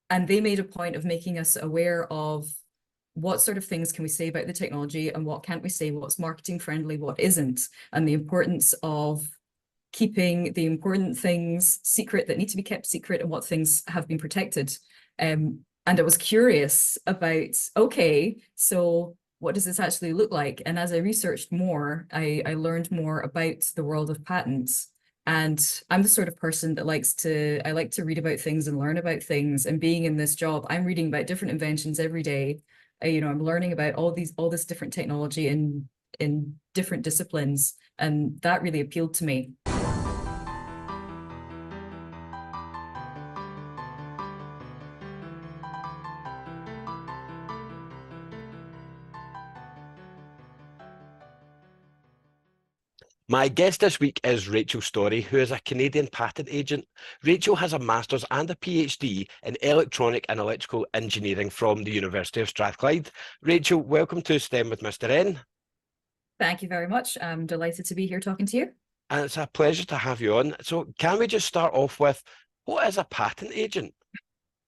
And they made a point of making us aware of what sort of things can we say about the technology and what can't we say, what's marketing friendly, what isn't, and the importance of keeping the important things secret that need to be kept secret and what things have been protected. And I was curious about, okay, so what does this actually look like? And as I researched more, I learned more about the world of patents. And I'm the sort of person that I like to read about things and learn about things. And being in this job, I'm reading about different inventions every day. I'm learning about all this different technology in different disciplines. And that really appealed to me. My guest this week is Rachael Storry, who is a Canadian patent agent. Rachael has a master's and a PhD in electronic and electrical engineering from the University of Strathclyde. Rachael, welcome to STEM with Mr. N. Thank you very much. I'm delighted to be here talking to you. And it's a pleasure to have you on. So can we just start off with, what is a patent agent?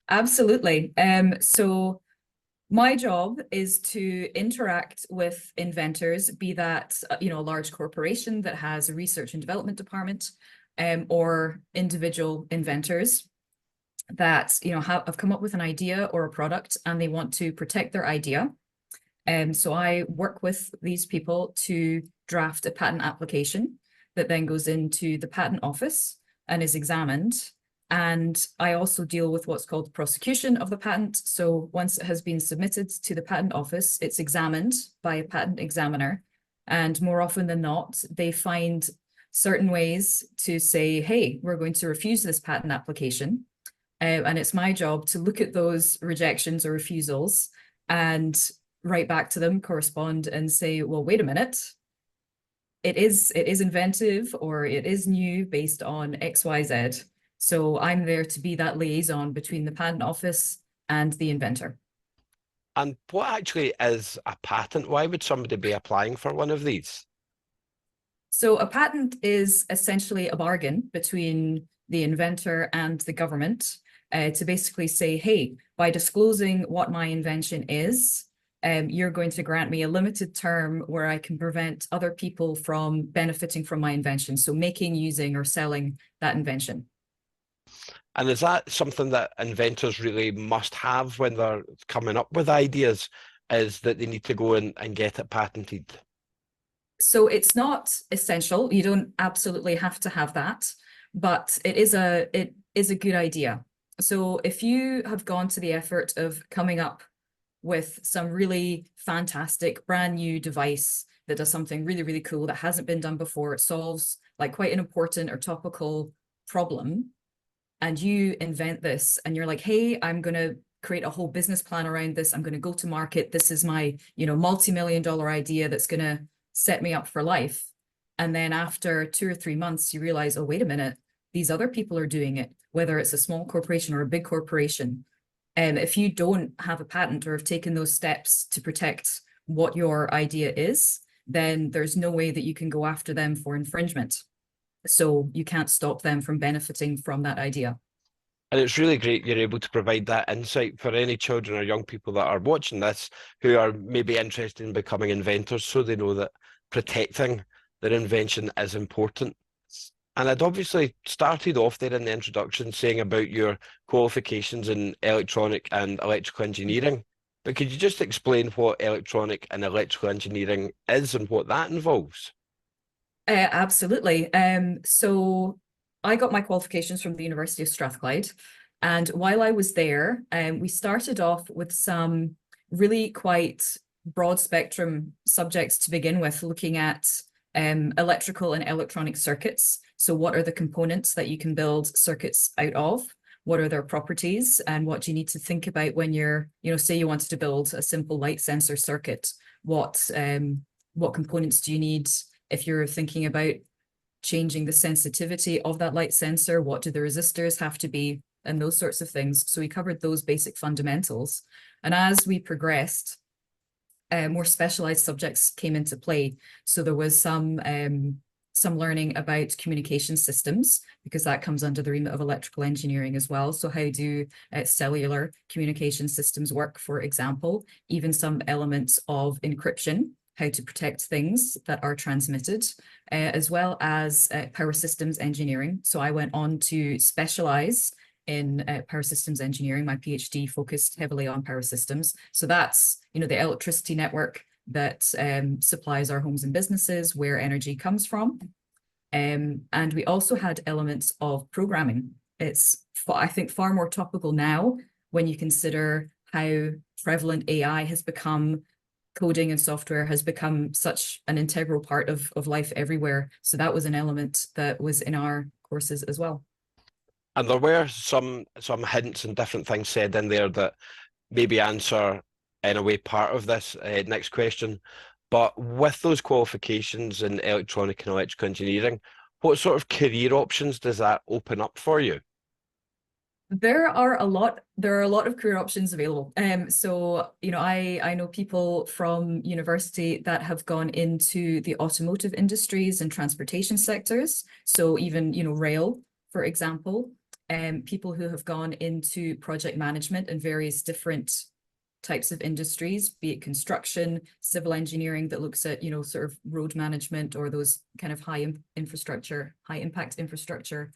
Absolutely. So my job is to interact with inventors, be that a large corporation that has a research and development department, or individual inventors that have come up with an idea or a product and they want to protect their idea. So I work with these people to draft a patent application that then goes into the patent office and is examined. And I also deal with what's called the prosecution of the patent. So once it has been submitted to the patent office, it's examined by a patent examiner. And more often than not, they find certain ways to say, hey, we're going to refuse this patent application. And it's my job to look at those rejections or refusals and write back to them, correspond, and say, well, wait a minute. It is inventive or it is new based on X, Y, Z. So I'm there to be that liaison between the patent office and the inventor. And what actually is a patent? Why would somebody be applying for one of these? So a patent is essentially a bargain between the inventor and the government to basically say, hey, by disclosing what my invention is, you're going to grant me a limited term where I can prevent other people from benefiting from my invention. So making, using, or selling that invention. And is that something that inventors really must have when they're coming up with ideas, is that they need to go and get it patented? So it's not essential. You don't absolutely have to have that, but it is a good idea. So if you have gone to the effort of coming up with some really fantastic brand new device that does something really, really cool that hasn't been done before, it solves like quite an important or topical problem, and you invent this and you're like, hey, I'm going to create a whole business plan around this. I'm going to go to market. This is my, multi-million-dollar idea that's going to set me up for life. And then after 2 or 3 months, you realize, oh, wait a minute, these other people are doing it, whether it's a small corporation or a big corporation. And if you don't have a patent or have taken those steps to protect what your idea is, then there's no way that you can go after them for infringement. So you can't stop them from benefiting from that idea. And it's really great you're able to provide that insight for any children or young people that are watching this who are maybe interested in becoming inventors, so they know that protecting their invention is important. And I'd obviously started off there in the introduction saying about your qualifications in electronic and electrical engineering. But could you just explain what electronic and electrical engineering is and what that involves? Absolutely. So I got my qualifications from the University of Strathclyde. And while I was there, we started off with some really quite broad spectrum subjects to begin with, looking at electrical and electronic circuits. So what are the components that you can build circuits out of? What are their properties? And what do you need to think about when you're, say you wanted to build a simple light sensor circuit? What components do you need? If you're thinking about changing the sensitivity of that light sensor, what do the resistors have to be, and those sorts of things. So we covered those basic fundamentals. And as we progressed, more specialized subjects came into play. So there was some some learning about communication systems, because that comes under the remit of electrical engineering as well. So how do cellular communication systems work, for example, even some elements of encryption, how to protect things that are transmitted, as well as power systems engineering. So I went on to specialize in power systems engineering. My PhD focused heavily on power systems. So that's, the electricity network that supplies our homes and businesses, where energy comes from. And we also had elements of programming. It's, I think, far more topical now when you consider how prevalent AI has become. Coding and software has become such an integral part of life everywhere. So that was an element that was in our courses as well. And there were some hints and different things said in there that maybe answer, in a way, part of this next question. But with those qualifications in electronic and electrical engineering, what sort of career options does that open up for you? There are a lot of career options available. So, I know people from university that have gone into the automotive industries and transportation sectors. So even, rail, for example, people who have gone into project management and various different types of industries, be it construction, civil engineering that looks at, sort of road management or those kind of high impact infrastructure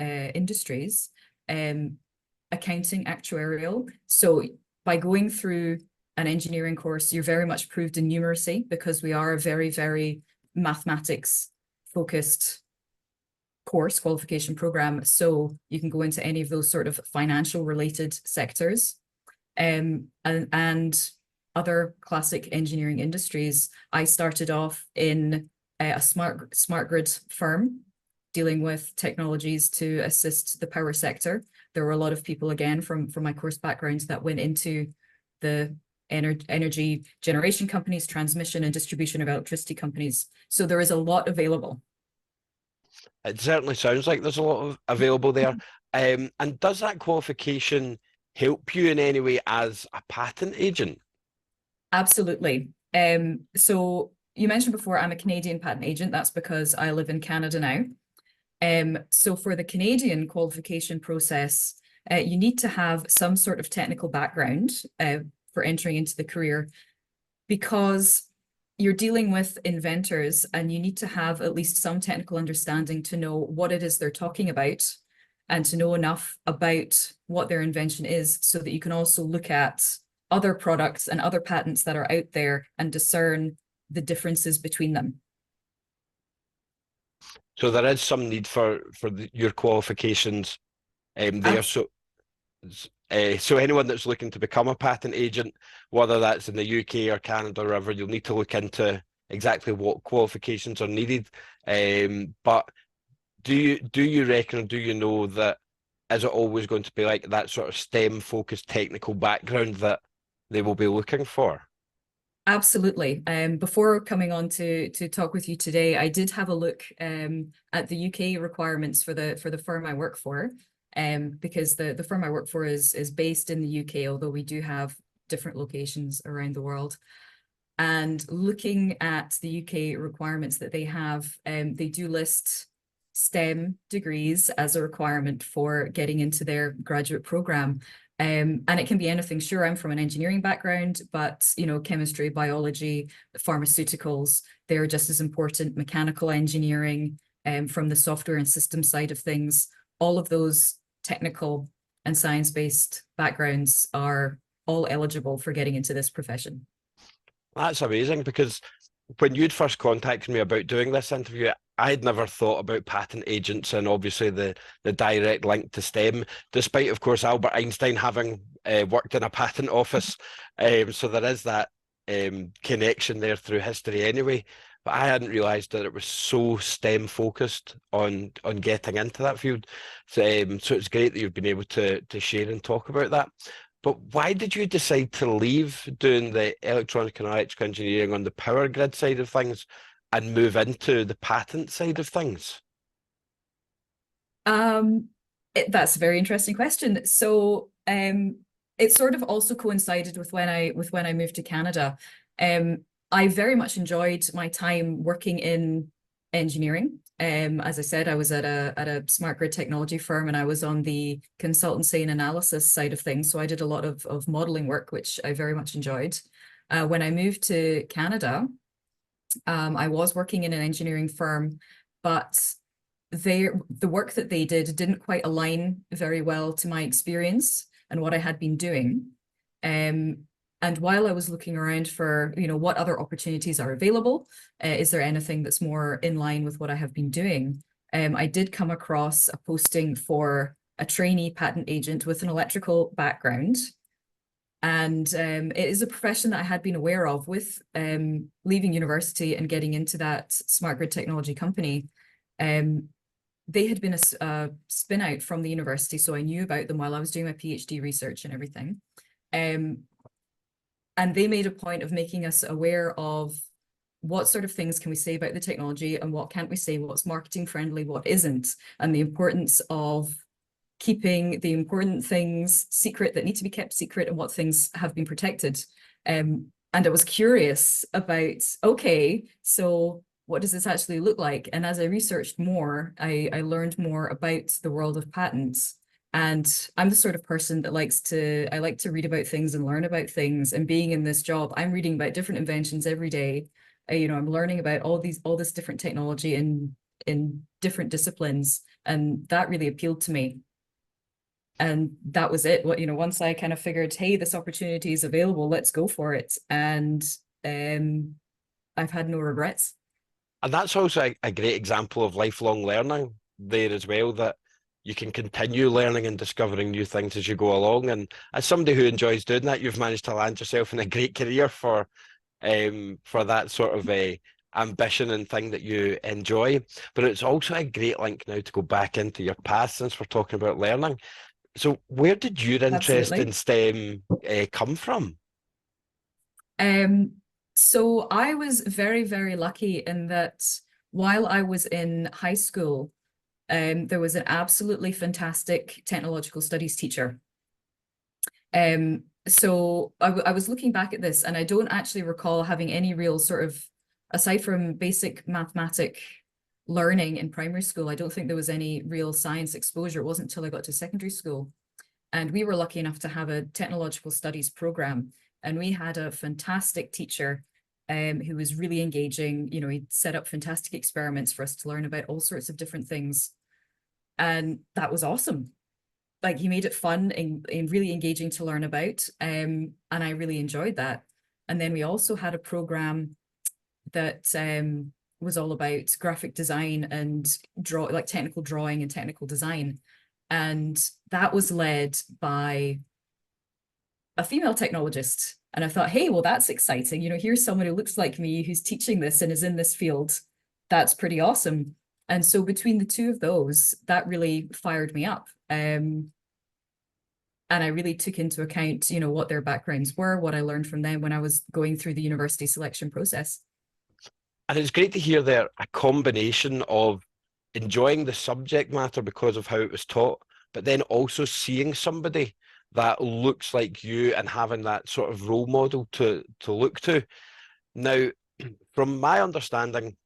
industries, accounting, actuarial. So by going through an engineering course, you're very much proved in numeracy, because we are a very, very mathematics focused course qualification program. So you can go into any of those sort of financial related sectors, and other classic engineering industries. I started off in a smart grid firm dealing with technologies to assist the power sector. There were a lot of people, again, from my course background, that went into the energy generation companies, transmission and distribution of electricity companies. So there is a lot available. It certainly sounds like there's a lot of available there. And does that qualification help you in any way as a patent agent? Absolutely. So you mentioned before, I'm a Canadian patent agent. That's because I live in Canada now. So for the Canadian qualification process, you need to have some sort of technical background for entering into the career, because you're dealing with inventors and you need to have at least some technical understanding to know what it is they're talking about, and to know enough about what their invention is so that you can also look at other products and other patents that are out there and discern the differences between them. So there is some need for your qualifications there. So anyone that's looking to become a patent agent, whether that's in the UK or Canada or wherever, you'll need to look into exactly what qualifications are needed. But do you reckon, or do you know that, is it always going to be like that sort of STEM focused technical background that they will be looking for? Absolutely. Before coming on to talk with you today, I did have a look at the UK requirements for the firm I work for, because the firm I work for is based in the UK, although we do have different locations around the world. And looking at the UK requirements that they have, they do list STEM degrees as a requirement for getting into their graduate program. And it can be anything. Sure, I'm from an engineering background, but chemistry, biology, pharmaceuticals, they're just as important. Mechanical engineering, from the software and system side of things, all of those technical and science-based backgrounds are all eligible for getting into this profession. That's amazing, because when you'd first contacted me about doing this interview, I'd never thought about patent agents and obviously the direct link to STEM, despite, of course, Albert Einstein having worked in a patent office. So there is that connection there through history anyway. But I hadn't realised that it was so STEM focused on getting into that field. So it's great that you've been able to share and talk about that. But why did you decide to leave doing the electronic and electrical engineering on the power grid side of things and move into the patent side of things? That's a very interesting question. So it sort of also coincided with when I moved to Canada. I very much enjoyed my time working in engineering. As I said, I was at a smart grid technology firm, and I was on the consultancy and analysis side of things. So I did a lot of modeling work, which I very much enjoyed. When I moved to Canada, I was working in an engineering firm, but the work that they did didn't quite align very well to my experience and what I had been doing. And while I was looking around for, what other opportunities are available, is there anything that's more in line with what I have been doing? I did come across a posting for a trainee patent agent with an electrical background. And it is a profession that I had been aware of with leaving university and getting into that smart grid technology company. They had been a spin out from the university, so I knew about them while I was doing my PhD research and everything. And they made a point of making us aware of what sort of things can we say about the technology and what can't we say, what's marketing friendly, what isn't, and the importance of keeping the important things secret that need to be kept secret and what things have been protected. And I was curious about, okay, so what does this actually look like? And as I researched more, I learned more about the world of patents. And I'm the sort of person that I like to read about things and learn about things. And being in this job, I'm reading about different inventions every day. I'm learning about all this different technology in different disciplines. And that really appealed to me. And that was it. Once I kind of figured, hey, this opportunity is available, let's go for it. And I've had no regrets. And that's also a great example of lifelong learning there as well, that you can continue learning and discovering new things as you go along. And as somebody who enjoys doing that, you've managed to land yourself in a great career for that sort of a ambition and thing that you enjoy. But it's also a great link now to go back into your past, since we're talking about learning. So where did your interest in Absolutely. STEM come from? So I was very, very lucky in that while I was in high school, there was an absolutely fantastic technological studies teacher. So I was looking back at this, and I don't actually recall having any real sort of, aside from basic mathematic learning in primary school, I don't think there was any real science exposure. It wasn't until I got to secondary school. And we were lucky enough to have a technological studies program. And we had a fantastic teacher who was really engaging. He set up fantastic experiments for us to learn about all sorts of different things. And that was awesome. Like, he made it fun and really engaging to learn about. And I really enjoyed that. And then we also had a program that was all about graphic design and technical drawing and technical design. And that was led by a female technologist. And I thought, hey, well, that's exciting. Here's someone who looks like me who's teaching this and is in this field. That's pretty awesome. And so between the two of those, that really fired me up. And I really took into account, what their backgrounds were, what I learned from them when I was going through the university selection process. And it's great to hear there a combination of enjoying the subject matter because of how it was taught, but then also seeing somebody that looks like you and having that sort of role model to look to. Now, from my understanding,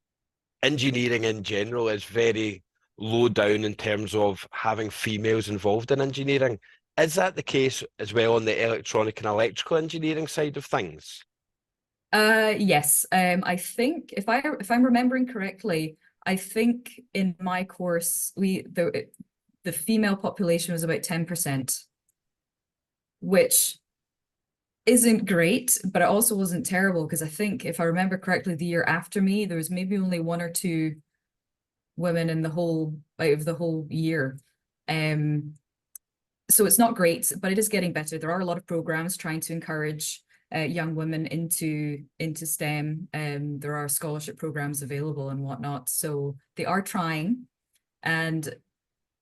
engineering in general is very low down in terms of having females involved in engineering. Is that the case as well on the electronic and electrical engineering side of things? Yes. I think if I'm remembering correctly, I think in my course the female population was about 10%, which isn't great, but it also wasn't terrible, because I think if I remember correctly, the year after me, there was maybe only one or two women in the whole out of the whole year. So it's not great, but it is getting better. There are a lot of programs trying to encourage young women into STEM. There are scholarship programs available and whatnot. So they are trying, and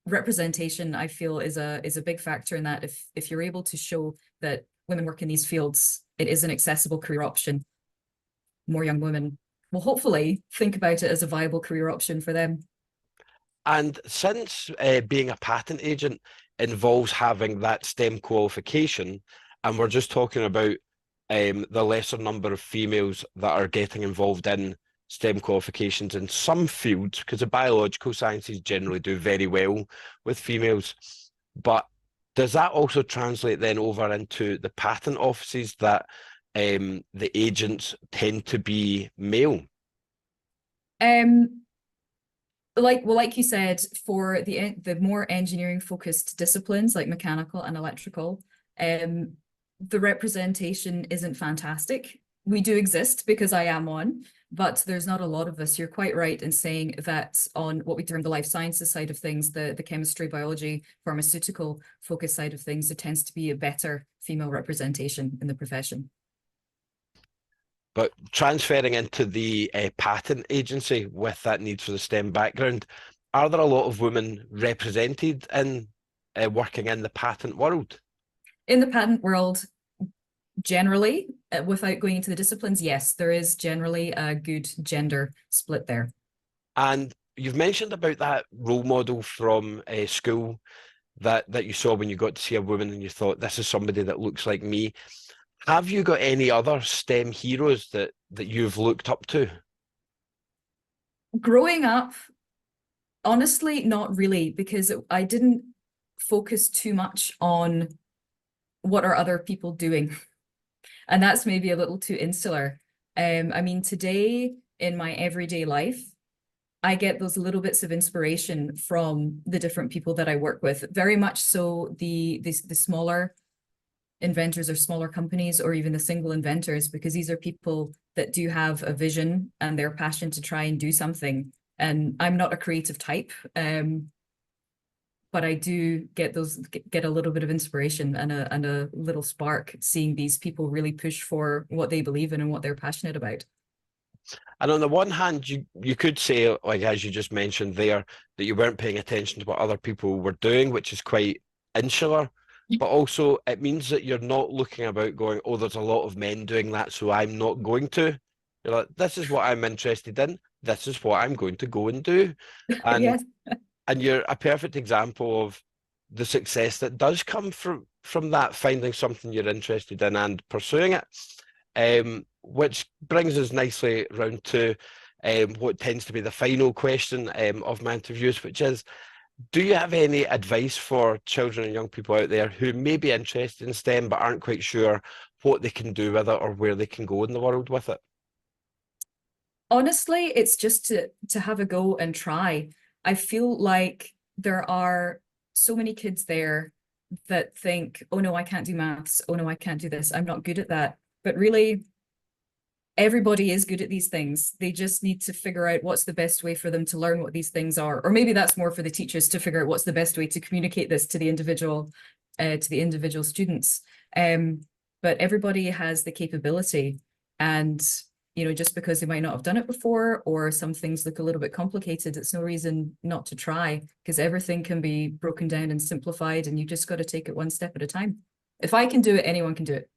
representation, I feel, is a big factor in that. If you're able to show that women work in these fields, it is an accessible career option. More young women will hopefully think about it as a viable career option for them. And since being a patent agent involves having that STEM qualification, and we're just talking about the lesser number of females that are getting involved in STEM qualifications in some fields, because the biological sciences generally do very well with females. But does that also translate then over into the patent offices that the agents tend to be male? Like you said, for the more engineering focused disciplines like mechanical and electrical, the representation isn't fantastic. We do exist because I am one, but there's not a lot of us. You're quite right in saying that on what we term the life sciences side of things, the chemistry, biology, pharmaceutical focus side of things, there tends to be a better female representation in the profession. But transferring into the patent agency with that need for the STEM background, are there a lot of women represented in working in the patent world? In the patent world, generally, without going into the disciplines, yes, there is generally a good gender split there. And you've mentioned about that role model from school that you saw when you got to see a woman and you thought, this is somebody that looks like me. Have you got any other STEM heroes that you've looked up to? Growing up, honestly, not really, because I didn't focus too much on what are other people doing. And that's maybe a little too insular. I mean, today in my everyday life, I get those little bits of inspiration from the different people that I work with. Very much so the smaller inventors or smaller companies, or even the single inventors, because these are people that do have a vision and their passion to try and do something. And I'm not a creative type, but I do get a little bit of inspiration and a little spark seeing these people really push for what they believe in and what they're passionate about. And on the one hand, you could say, like as you just mentioned there, that you weren't paying attention to what other people were doing, which is quite insular. But also it means that you're not looking about going, oh, there's a lot of men doing that, so I'm not going to. You're like, this is what I'm interested in. This is what I'm going to go and do. And Yes. and you're a perfect example of the success that does come from that, finding something you're interested in and pursuing it. Which brings us nicely round to what tends to be the final question of my interviews, which is, do you have any advice for children and young people out there who may be interested in STEM but aren't quite sure what they can do with it or where they can go in the world with it? Honestly, it's just to have a go and try. I feel like there are so many kids there that think, oh no, I can't do maths. Oh no, I can't do this. I'm not good at that. But really, everybody is good at these things. They just need to figure out what's the best way for them to learn what these things are. Or maybe that's more for the teachers to figure out what's the best way to communicate this to the individual students. But everybody has the capability, and just because they might not have done it before, or some things look a little bit complicated, it's no reason not to try, because everything can be broken down and simplified, and you just got to take it one step at a time. If I can do it, anyone can do it.